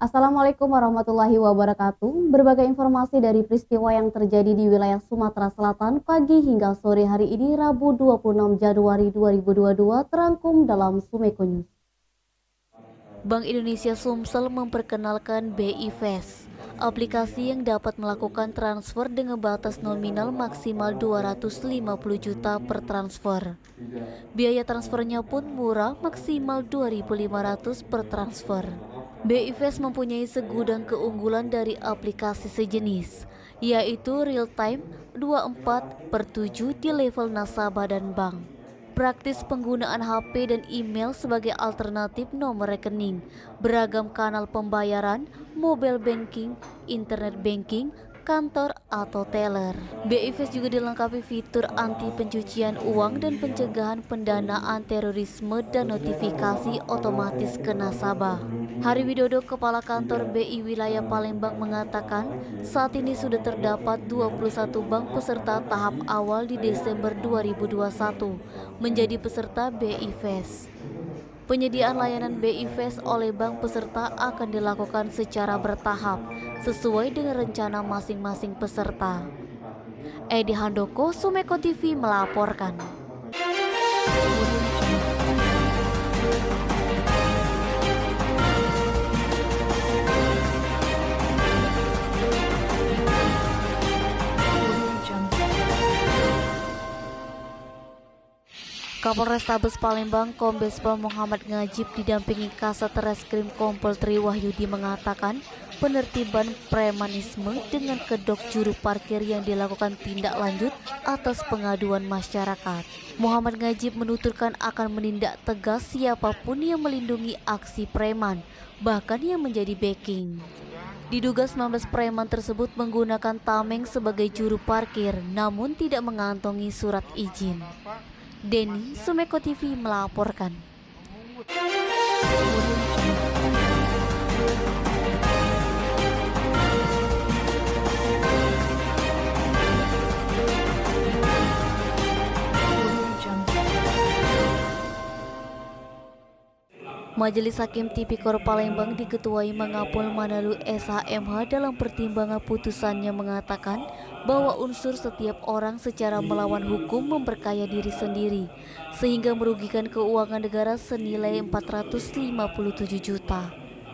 Assalamualaikum warahmatullahi wabarakatuh. Berbagai informasi dari peristiwa yang terjadi di wilayah Sumatera Selatan pagi hingga sore hari ini Rabu 26 Januari 2022 terangkum dalam Sumeko News. Bank Indonesia Sumsel memperkenalkan BI Fast, aplikasi yang dapat melakukan transfer dengan batas nominal maksimal 250 juta per transfer. Biaya transfernya pun murah, maksimal 2.500 per transfer. BI Fast mempunyai segudang keunggulan dari aplikasi sejenis, yaitu real time 24/7 di level nasabah dan bank. Praktis penggunaan HP dan email sebagai alternatif nomor rekening, beragam kanal pembayaran, mobile banking, internet banking, kantor atau teller. BI Fast juga dilengkapi fitur anti pencucian uang dan pencegahan pendanaan terorisme dan notifikasi otomatis ke nasabah. Hari Widodo, Kepala Kantor BI Wilayah Palembang mengatakan, saat ini sudah terdapat 21 bank peserta tahap awal di Desember 2021 menjadi peserta BI Fast. Penyediaan layanan BI Fast oleh bank peserta akan dilakukan secara bertahap sesuai dengan rencana masing-masing peserta. Edi Handoko, Sumeko TV melaporkan. Kapolrestabes Palembang Kombes Pol Muhammad Ngajib didampingi Kasat Reskrim Kompol Triwahyudi mengatakan penertiban premanisme dengan kedok juru parkir yang dilakukan tindak lanjut atas pengaduan masyarakat. Muhammad Ngajib menuturkan akan menindak tegas siapapun yang melindungi aksi preman, bahkan yang menjadi backing. Diduga 19 preman tersebut menggunakan tameng sebagai juru parkir namun tidak mengantongi surat izin. Denny, Sumeko TV melaporkan. Majelis Hakim Tipikor Palembang diketuai Mangapol Manalu SHMH dalam pertimbangan putusannya mengatakan bahwa unsur setiap orang secara melawan hukum memperkaya diri sendiri sehingga merugikan keuangan negara senilai 457 juta.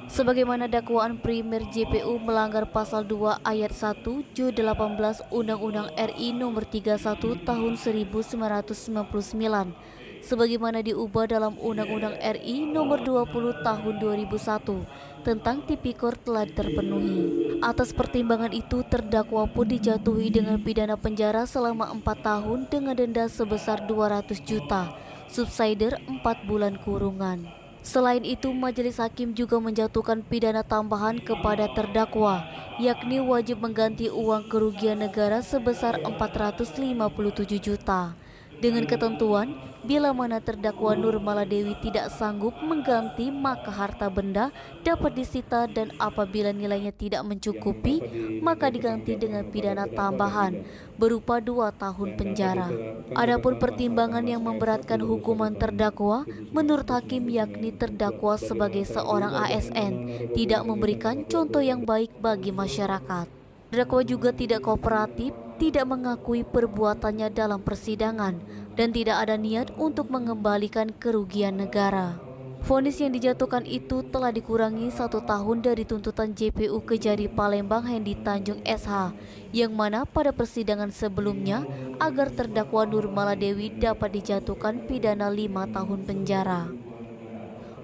Sebagaimana dakwaan primer JPU melanggar pasal 2 ayat 1 Ju 18 Undang-Undang RI nomor 31 tahun 1999 sebagaimana diubah dalam Undang-Undang RI nomor 20 tahun 2001 tentang tipikor telah terpenuhi. Atas pertimbangan itu, terdakwa pun dijatuhi dengan pidana penjara selama 4 tahun dengan denda sebesar 200 juta, subsidiar 4 bulan kurungan. Selain itu, majelis hakim juga menjatuhkan pidana tambahan kepada terdakwa, yakni wajib mengganti uang kerugian negara sebesar 457 juta. Dengan ketentuan, bila mana terdakwa Nur Maladewi tidak sanggup mengganti, maka harta benda dapat disita dan apabila nilainya tidak mencukupi, maka diganti dengan pidana tambahan berupa 2 tahun penjara. Adapun pertimbangan yang memberatkan hukuman terdakwa, menurut hakim yakni terdakwa sebagai seorang ASN tidak memberikan contoh yang baik bagi masyarakat. Terdakwa juga tidak kooperatif, tidak mengakui perbuatannya dalam persidangan, dan tidak ada niat untuk mengembalikan kerugian negara. Vonis yang dijatuhkan itu telah dikurangi 1 tahun dari tuntutan JPU Kejari Palembang Hendi Tanjung SH, yang mana pada persidangan sebelumnya agar terdakwa Nur Maladewi dapat dijatuhkan pidana 5 tahun penjara.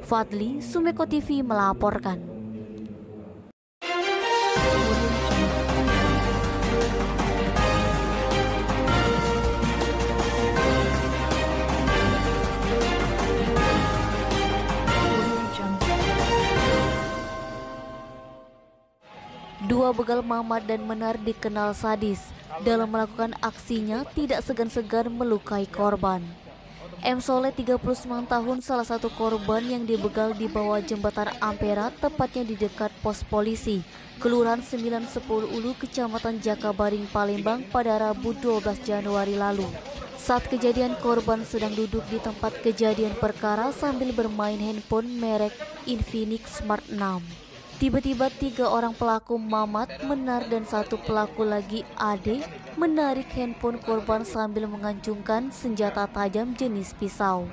Fadli, Sumeko TV melaporkan. Dua begal Mamat dan Menar dikenal sadis. Dalam melakukan aksinya tidak segan-segan melukai korban. M. Soleh 39 tahun salah satu korban yang dibegal di bawah jembatan Ampera, tepatnya di dekat pos polisi Kelurahan 910 Ulu, Kecamatan Jakabaring, Palembang pada Rabu 12 Januari lalu. Saat kejadian, korban sedang duduk di tempat kejadian perkara sambil bermain handphone merek Infinix Smart 6. Tiba-tiba 3 orang pelaku Mamat, Menar, dan 1 pelaku lagi Ade menarik handphone korban sambil mengancungkan senjata tajam jenis pisau.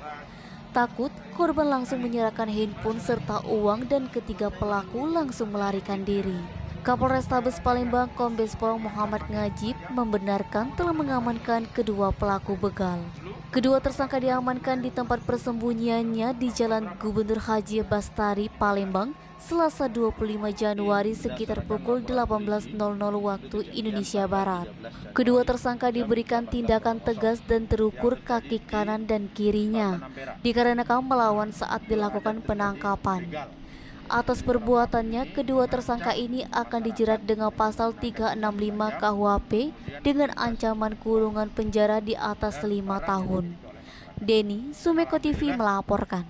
Takut, korban langsung menyerahkan handphone serta uang dan ketiga pelaku langsung melarikan diri. Kapolrestabes Palembang Kombes Pol Muhammad Ngajib membenarkan telah mengamankan kedua pelaku begal. Kedua tersangka diamankan di tempat persembunyiannya di Jalan Gubernur Haji Bastari, Palembang, Selasa 25 Januari sekitar pukul 18.00 waktu Indonesia Barat. Kedua tersangka diberikan tindakan tegas dan terukur kaki kanan dan kirinya, dikarenakan melawan saat dilakukan penangkapan. Atas perbuatannya, kedua tersangka ini akan dijerat dengan pasal 365 KUHP dengan ancaman kurungan penjara di atas 5 tahun. Denny, Sumeko TV melaporkan.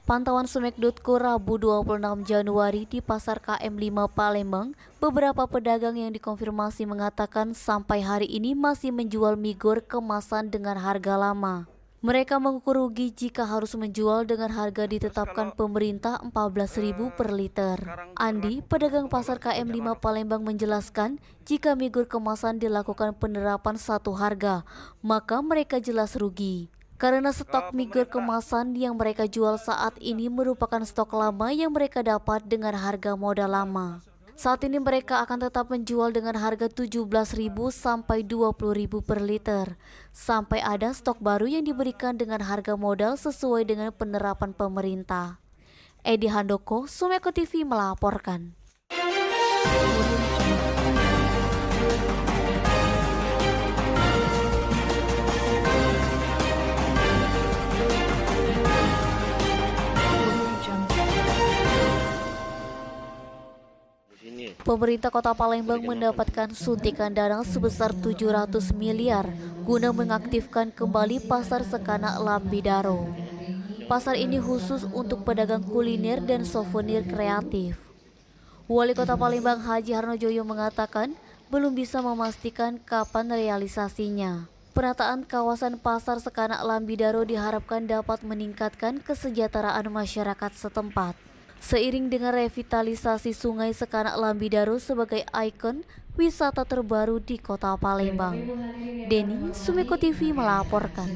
Pantauan Sumek.co Rabu 26 Januari di Pasar KM5 Palembang, beberapa pedagang yang dikonfirmasi mengatakan sampai hari ini masih menjual mie goreng kemasan dengan harga lama. Mereka mengaku rugi jika harus menjual dengan harga ditetapkan pemerintah 14.000 per liter. Andi, pedagang Pasar KM5 Palembang menjelaskan, jika mie goreng kemasan dilakukan penerapan satu harga, maka mereka jelas rugi. Karena stok mie goreng kemasan yang mereka jual saat ini merupakan stok lama yang mereka dapat dengan harga modal lama. Saat ini mereka akan tetap menjual dengan harga 17.000 sampai 20.000 per liter, sampai ada stok baru yang diberikan dengan harga modal sesuai dengan penerapan pemerintah. Edi Handoko, Sumeko TV melaporkan. Pemerintah Kota Palembang mendapatkan suntikan dana sebesar 700 miliar guna mengaktifkan kembali pasar Sekanak Lambidaro. Pasar ini khusus untuk pedagang kuliner dan souvenir kreatif. Wali Kota Palembang Haji Harnojoyo mengatakan belum bisa memastikan kapan realisasinya. Penataan kawasan pasar Sekanak Lambidaro diharapkan dapat meningkatkan kesejahteraan masyarakat setempat. Seiring dengan revitalisasi Sungai Sekanak Lambidaro sebagai ikon wisata terbaru di Kota Palembang. Denny, Sumeko TV melaporkan.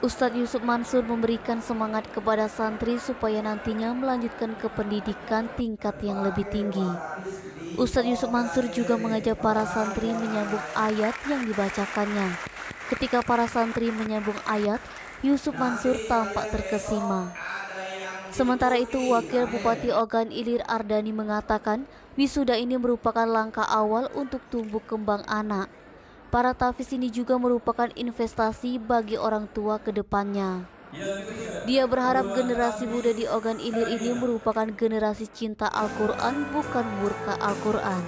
Ustadz Yusuf Mansur memberikan semangat kepada santri supaya nantinya melanjutkan ke pendidikan tingkat yang lebih tinggi. Ustadz Yusuf Mansur juga mengajak para santri menyambung ayat yang dibacakannya. Ketika para santri menyambung ayat, Yusuf Mansur tampak terkesima. Sementara itu, Wakil Bupati Ogan Ilir Ardani mengatakan wisuda ini merupakan langkah awal untuk tumbuh kembang anak. Para tahfiz ini juga merupakan investasi bagi orang tua ke depannya. Dia berharap generasi muda di Ogan Ilir ini merupakan generasi cinta Al-Quran, bukan murka Al-Quran.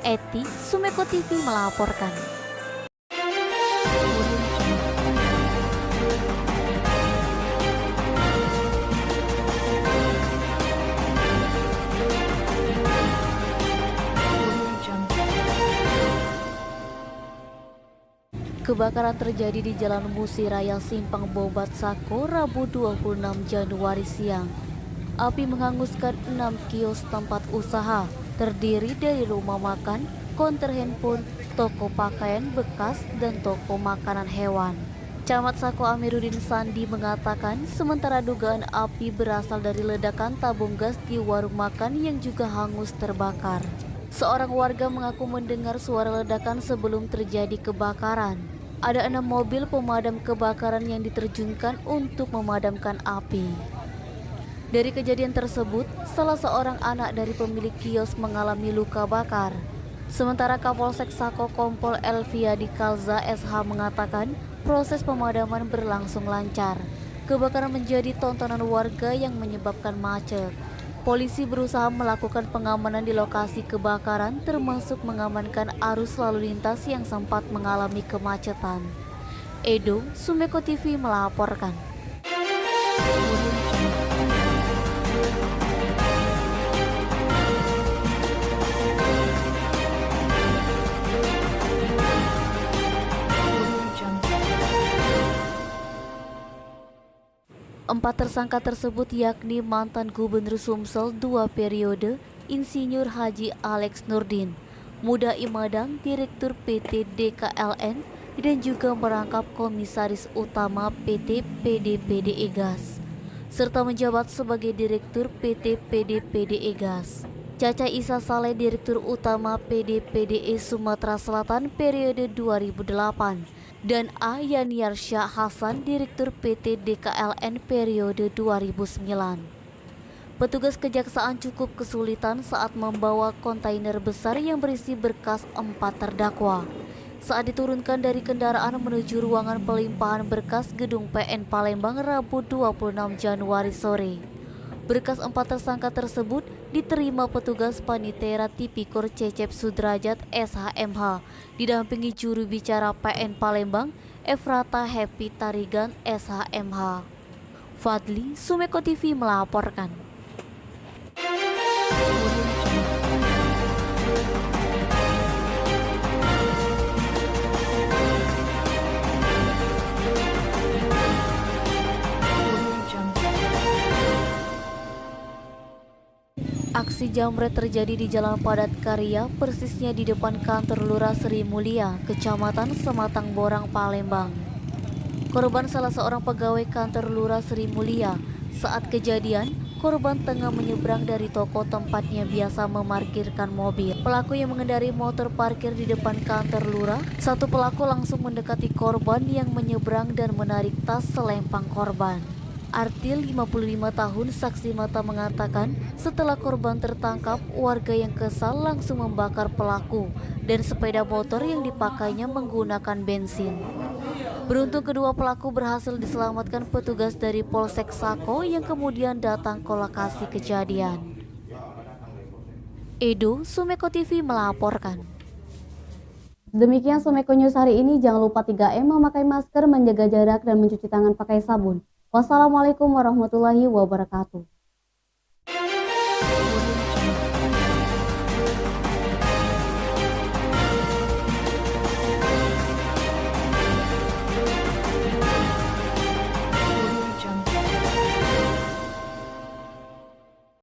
Eti, Sumeko TV melaporkan. Kebakaran terjadi di Jalan Musi Raya Simpang Bobat Sako Rabu 26 Januari siang. Api menghanguskan 6 kios tempat usaha, terdiri dari rumah makan, konter handphone, toko pakaian bekas, dan toko makanan hewan. Camat Sako Amiruddin Sandi mengatakan sementara dugaan api berasal dari ledakan tabung gas di warung makan yang juga hangus terbakar. Seorang warga mengaku mendengar suara ledakan sebelum terjadi kebakaran. Ada 6 mobil pemadam kebakaran yang diterjunkan untuk memadamkan api. Dari kejadian tersebut, salah seorang anak dari pemilik kios mengalami luka bakar. Sementara Kapolsek Sako Kompol Elviadi Kalza SH mengatakan proses pemadaman berlangsung lancar. Kebakaran menjadi tontonan warga yang menyebabkan macet. Polisi berusaha melakukan pengamanan di lokasi kebakaran termasuk mengamankan arus lalu lintas yang sempat mengalami kemacetan. Edo, Sumeko TV melaporkan. 4 tersangka tersebut yakni mantan Gubernur Sumsel 2 periode, Insinyur Haji Alex Nurdin, Muda Imadang, Direktur PT DKLN, dan juga merangkap Komisaris Utama PT PDPDE Gas, serta menjabat sebagai Direktur PT PDPDE Gas. Caca Isa Saleh, Direktur Utama PDPDE Sumatera Selatan periode 2008, dan A. Yaniarsyah Hasan, Direktur PT DKLN periode 2009. Petugas kejaksaan cukup kesulitan saat membawa kontainer besar yang berisi berkas 4 terdakwa. Saat diturunkan dari kendaraan menuju ruangan pelimpahan berkas Gedung PN Palembang Rabu 26 Januari sore. Berkas 4 tersangka tersebut diterima petugas Panitera Tipikor Cecep Sudrajat SHMH didampingi juru bicara PN Palembang Efrata Happy Tarigan SHMH. Fadli, Sumeko TV melaporkan. Aksi jambret terjadi di Jalan Padat Karya, persisnya di depan kantor Lurah Sri Mulia, Kecamatan Sematang Borang, Palembang. Korban salah seorang pegawai kantor Lurah Sri Mulia. Saat kejadian, korban tengah menyeberang dari toko tempatnya biasa memarkirkan mobil. Pelaku yang mengendarai motor parkir di depan kantor Lurah. Satu pelaku langsung mendekati korban yang menyeberang dan menarik tas selempang korban. Artil, 55 tahun, saksi mata mengatakan setelah korban tertangkap, warga yang kesal langsung membakar pelaku dan sepeda motor yang dipakainya menggunakan bensin. Beruntung kedua pelaku berhasil diselamatkan petugas dari Polsek Sako yang kemudian datang ke lokasi kejadian. Edo, Sumeko TV melaporkan. Demikian Sumeko News hari ini. Jangan lupa 3M, memakai masker, menjaga jarak, dan mencuci tangan pakai sabun. Wassalamualaikum warahmatullahi wabarakatuh.